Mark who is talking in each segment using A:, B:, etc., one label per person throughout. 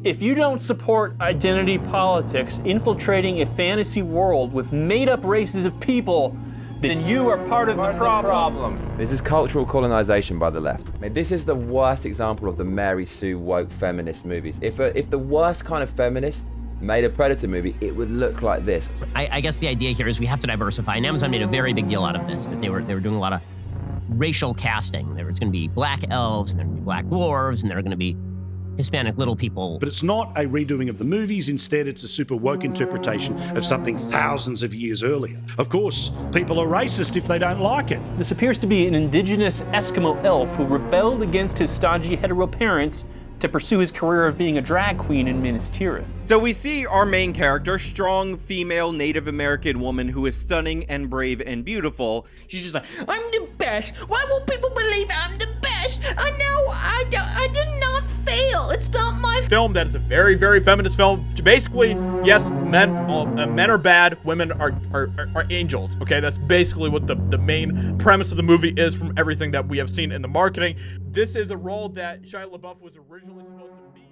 A: If you don't support identity politics infiltrating a fantasy world with made-up races of people, then you are part of the problem.
B: This is cultural colonization by the left. I mean, this is the worst example of the Mary Sue woke feminist movies. If the worst kind of feminist made a Predator movie, it would look like this.
C: I guess the idea here is we have to diversify, and Amazon made a very big deal out of this, that they were doing a lot of racial casting. There was going to be black elves, and there were going to be black dwarves, and there were going to be Hispanic little people.
D: But it's not a redoing of the movies. Instead, it's a super woke interpretation of something thousands of years earlier. Of course, people are racist if they don't like it.
A: This appears to be an indigenous Eskimo elf who rebelled against his stodgy hetero parents to pursue his career of being a drag queen in Minas Tirith.
E: So we see our main character, strong female Native American woman who is stunning and brave and beautiful. She's just like, I'm the best. Why won't people believe I'm the best? I know I did not fail. It's not my
F: film. That is a very, very feminist film. Basically, yes, men are bad, women are angels. Okay, that's basically what the main premise of the movie is from everything that we have seen in the marketing. This is a role that Shia LaBeouf was originally supposed to be in.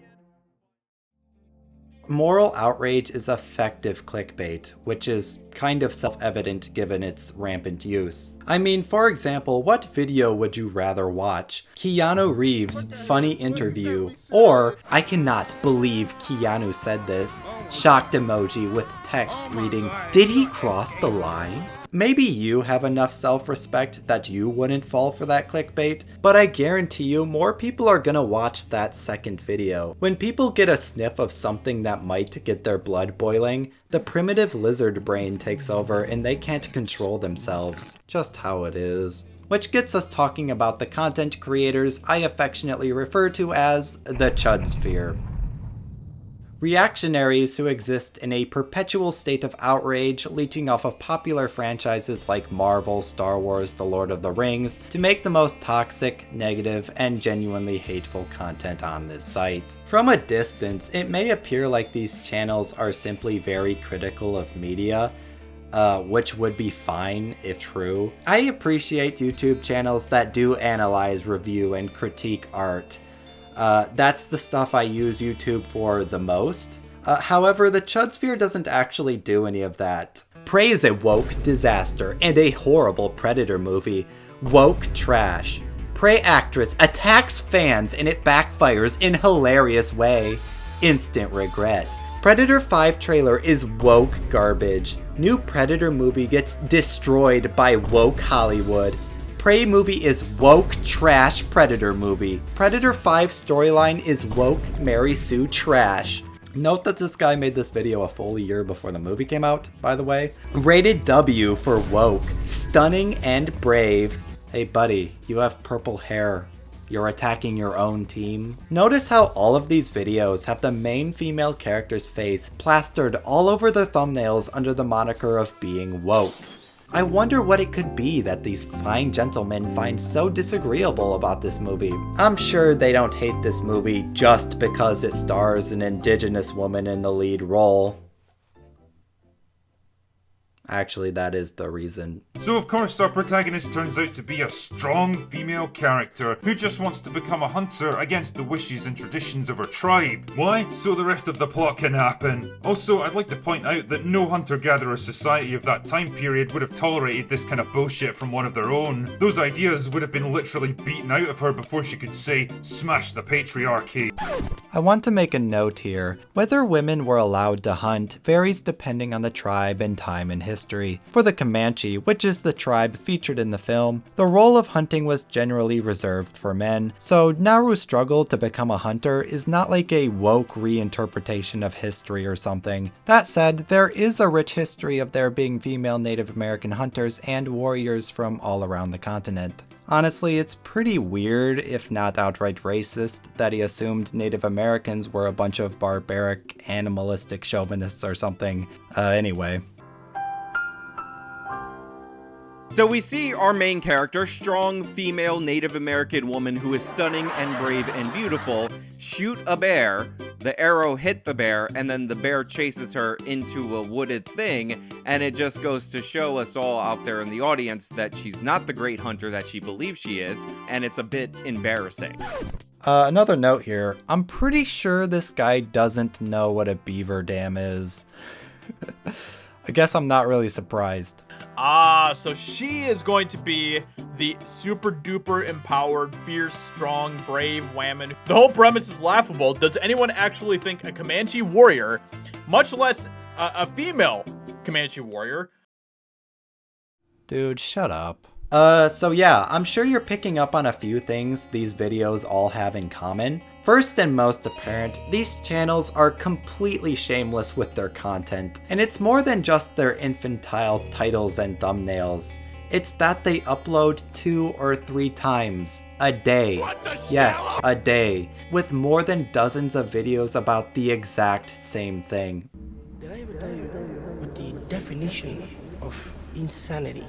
G: Moral outrage is effective clickbait, which is kind of self-evident given its rampant use. I mean, for example, what video would you rather watch? Keanu Reeves' funny interview, or I cannot believe Keanu said this, shocked emoji with text reading, did he cross the line? Maybe you have enough self-respect that you wouldn't fall for that clickbait, but I guarantee you more people are gonna watch that second video. When people get a sniff of something that might get their blood boiling, the primitive lizard brain takes over and they can't control themselves. Just how it is. Which gets us talking about the content creators I affectionately refer to as the Chudsphere. Reactionaries who exist in a perpetual state of outrage, leeching off of popular franchises like Marvel, Star Wars, The Lord of the Rings, to make the most toxic, negative, and genuinely hateful content on this site. From a distance, it may appear like these channels are simply very critical of media, which would be fine if true. I appreciate YouTube channels that do analyze, review, and critique art. That's the stuff I use YouTube for the most. However, the Chudsphere doesn't actually do any of that. Praise a woke disaster and a horrible Predator movie. Woke trash. Prey actress attacks fans and it backfires in hilarious way. Instant regret. Predator 5 trailer is woke garbage. New Predator movie gets destroyed by woke Hollywood. Prey movie is woke trash Predator movie. Predator 5 storyline is woke Mary Sue trash. Note that this guy made this video a full year before the movie came out, by the way. Rated W for woke. Stunning and brave. Hey buddy, you have purple hair. You're attacking your own team. Notice how all of these videos have the main female character's face plastered all over their thumbnails under the moniker of being woke. I wonder what it could be that these fine gentlemen find so disagreeable about this movie. I'm sure they don't hate this movie just because it stars an indigenous woman in the lead role. Actually, that is the reason.
H: So of course our protagonist turns out to be a strong female character who just wants to become a hunter against the wishes and traditions of her tribe. Why? So the rest of the plot can happen. Also, I'd like to point out that no hunter-gatherer society of that time period would have tolerated this kind of bullshit from one of their own. Those ideas would have been literally beaten out of her before she could say, smash the patriarchy.
G: I want to make a note here. Whether women were allowed to hunt varies depending on the tribe and time in history. For the Comanche, which is the tribe featured in the film, the role of hunting was generally reserved for men, so Naru's struggle to become a hunter is not like a woke reinterpretation of history or something. That said, there is a rich history of there being female Native American hunters and warriors from all around the continent. Honestly, it's pretty weird, if not outright racist, that he assumed Native Americans were a bunch of barbaric, animalistic chauvinists or something. Anyway.
E: So we see our main character, strong female Native American woman who is stunning and brave and beautiful, shoot a bear, the arrow hit the bear, and then the bear chases her into a wooded thing, and it just goes to show us all out there in the audience that she's not the great hunter that she believes she is, and it's a bit embarrassing.
G: Another note here, I'm pretty sure this guy doesn't know what a beaver dam is. I guess I'm not really surprised.
F: So she is going to be the super duper empowered, fierce, strong, brave woman. The whole premise is laughable. Does anyone actually think a Comanche warrior, much less a female Comanche warrior?
G: Dude, shut up. So yeah, I'm sure you're picking up on a few things these videos all have in common. First and most apparent, these channels are completely shameless with their content, and it's more than just their infantile titles and thumbnails. It's that they upload 2 or 3 times a day. Yes, a day, with more than dozens of videos about the exact same thing.
I: Did I ever tell you what the definition of insanity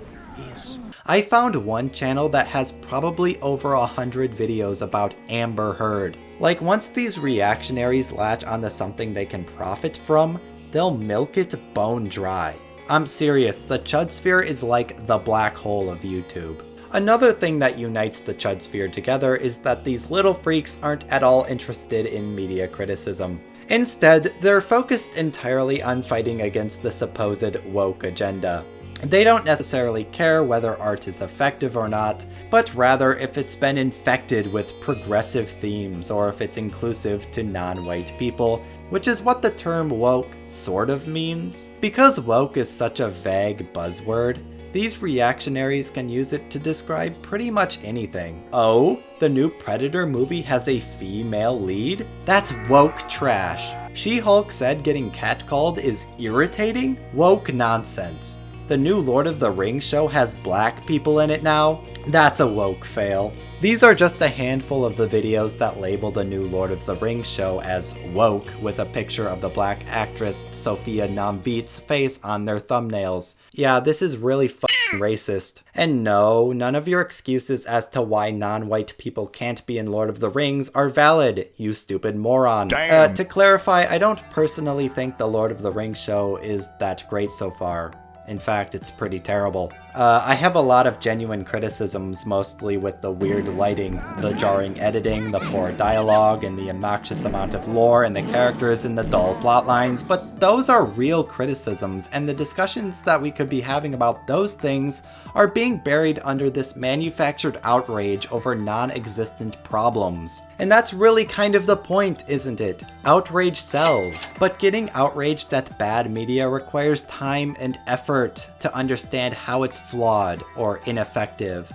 I: is?
G: I found one channel that has probably over 100 videos about Amber Heard. Like, once these reactionaries latch onto something they can profit from, they'll milk it bone dry. I'm serious, the Chudsphere is like the black hole of YouTube. Another thing that unites the Chudsphere together is that these little freaks aren't at all interested in media criticism. Instead, they're focused entirely on fighting against the supposed woke agenda. They don't necessarily care whether art is effective or not, but rather if it's been infected with progressive themes or if it's inclusive to non-white people, which is what the term woke sort of means. Because woke is such a vague buzzword, these reactionaries can use it to describe pretty much anything. Oh, the new Predator movie has a female lead? That's woke trash. She-Hulk said getting catcalled is irritating? Woke nonsense. The new Lord of the Rings show has black people in it now? That's a woke fail. These are just a handful of the videos that label the new Lord of the Rings show as woke with a picture of the black actress Sophia Namvit's face on their thumbnails. Yeah, this is really fucking racist. And no, none of your excuses as to why non-white people can't be in Lord of the Rings are valid, you stupid moron. To clarify, I don't personally think the Lord of the Rings show is that great so far. In fact, it's pretty terrible. I have a lot of genuine criticisms, mostly with the weird lighting, the jarring editing, the poor dialogue, and the obnoxious amount of lore and the characters and the dull plot lines, but those are real criticisms, and the discussions that we could be having about those things are being buried under this manufactured outrage over non-existent problems. And that's really kind of the point, isn't it? Outrage sells. But getting outraged at bad media requires time and effort to understand how it's flawed or ineffective.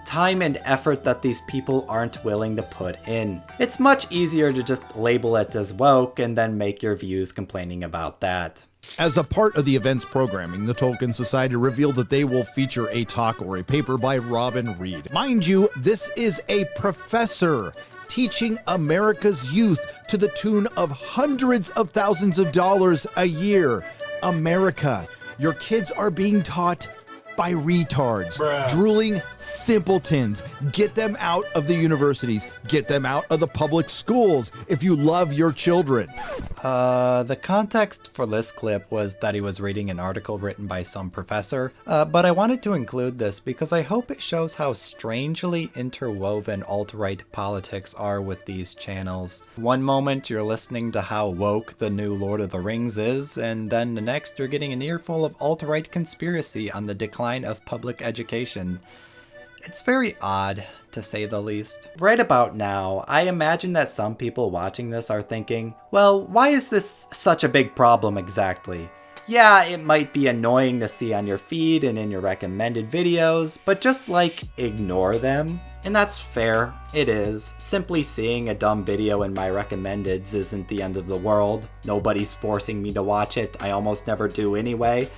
G: Time and effort that these people aren't willing to put in. It's much easier to just label it as woke and then make your views complaining about that.
J: As a part of the event's programming, the Tolkien Society revealed that they will feature a talk or a paper by Robin Reed. Mind you, this is a professor teaching America's youth to the tune of hundreds of thousands of dollars a year. America, your kids are being taught by retards, drooling simpletons. Get them out of the universities. Get them out of the public schools if you love your children.
G: The context for this clip was that he was reading an article written by some professor, but I wanted to include this because I hope it shows how strangely interwoven alt-right politics are with these channels. One moment you're listening to how woke the new Lord of the Rings is, and then the next you're getting an earful of alt-right conspiracy on the decline of public education. It's very odd, to say the least. Right about now, I imagine that some people watching this are thinking, well, why is this such a big problem exactly? Yeah, it might be annoying to see on your feed and in your recommended videos, but just like, ignore them. And that's fair, it is. Simply seeing a dumb video in my recommendeds isn't the end of the world. Nobody's forcing me to watch it, I almost never do anyway.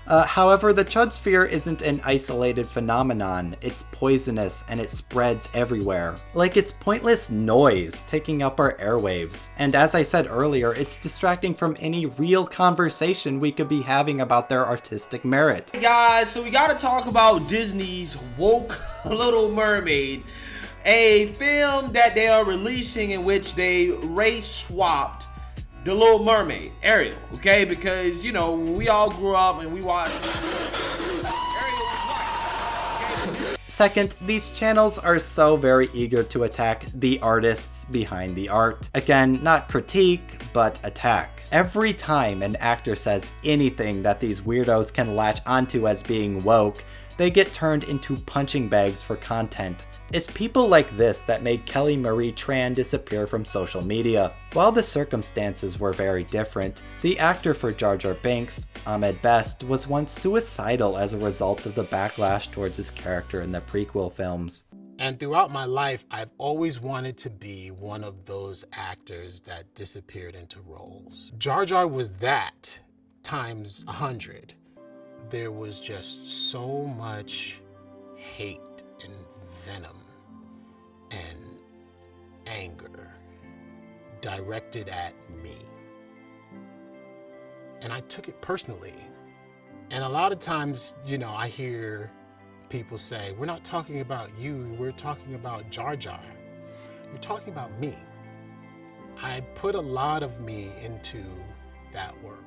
G: However, the Chudsphere isn't an isolated phenomenon. It's poisonous and it spreads everywhere. Like, it's pointless noise taking up our airwaves. And as I said earlier, it's distracting from any real conversation we could be having about their artistic merit.
I: Hey guys, so we gotta talk about Disney's woke Little Mermaid, a film that they are releasing in which they race swapped the Little Mermaid, Ariel, okay? Because, you know, when we all grew up and we watched Ariel was white, okay?
G: Second, these channels are so very eager to attack the artists behind the art. Again, not critique, but attack. Every time an actor says anything that these weirdos can latch onto as being woke, they get turned into punching bags for content. It's people like this that made Kelly Marie Tran disappear from social media. While the circumstances were very different, the actor for Jar Jar Binks, Ahmed Best, was once suicidal as a result of the backlash towards his character in the prequel films.
K: And throughout my life, I've always wanted to be one of those actors that disappeared into roles. Jar Jar was that times 100. There was just so much hate and venom and anger directed at me. And I took it personally. And a lot of times, you know, I hear people say, we're not talking about you, we're talking about Jar Jar. You're talking about me. I put a lot of me into that work.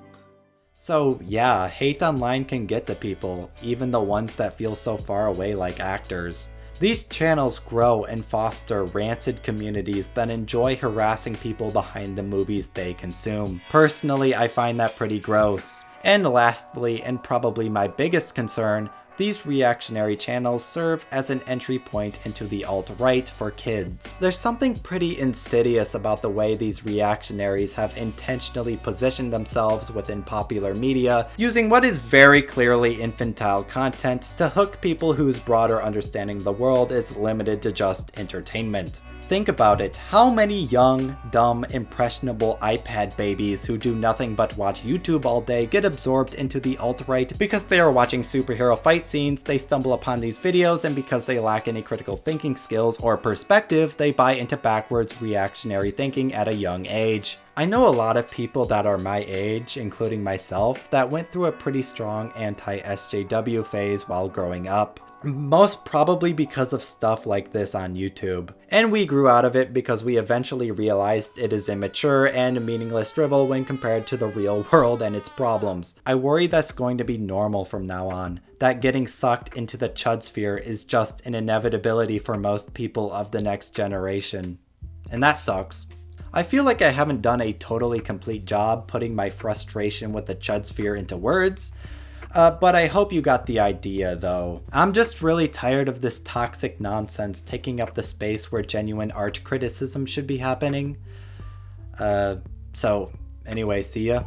G: So yeah, hate online can get to people, even the ones that feel so far away like actors. These channels grow and foster rancid communities that enjoy harassing people behind the movies they consume. Personally, I find that pretty gross. And lastly, and probably my biggest concern, these reactionary channels serve as an entry point into the alt-right for kids. There's something pretty insidious about the way these reactionaries have intentionally positioned themselves within popular media, using what is very clearly infantile content to hook people whose broader understanding of the world is limited to just entertainment. Think about it, how many young, dumb, impressionable iPad babies who do nothing but watch YouTube all day get absorbed into the alt-right because they are watching superhero fight scenes, they stumble upon these videos, and because they lack any critical thinking skills or perspective, they buy into backwards reactionary thinking at a young age. I know a lot of people that are my age, including myself, that went through a pretty strong anti-SJW phase while growing up. Most probably because of stuff like this on YouTube. And we grew out of it because we eventually realized it is immature and meaningless drivel when compared to the real world and its problems. I worry that's going to be normal from now on. That getting sucked into the Chudsphere is just an inevitability for most people of the next generation. And that sucks. I feel like I haven't done a totally complete job putting my frustration with the Chudsphere into words. But I hope you got the idea, though. I'm just really tired of this toxic nonsense taking up the space where genuine art criticism should be happening. So, anyway, see ya.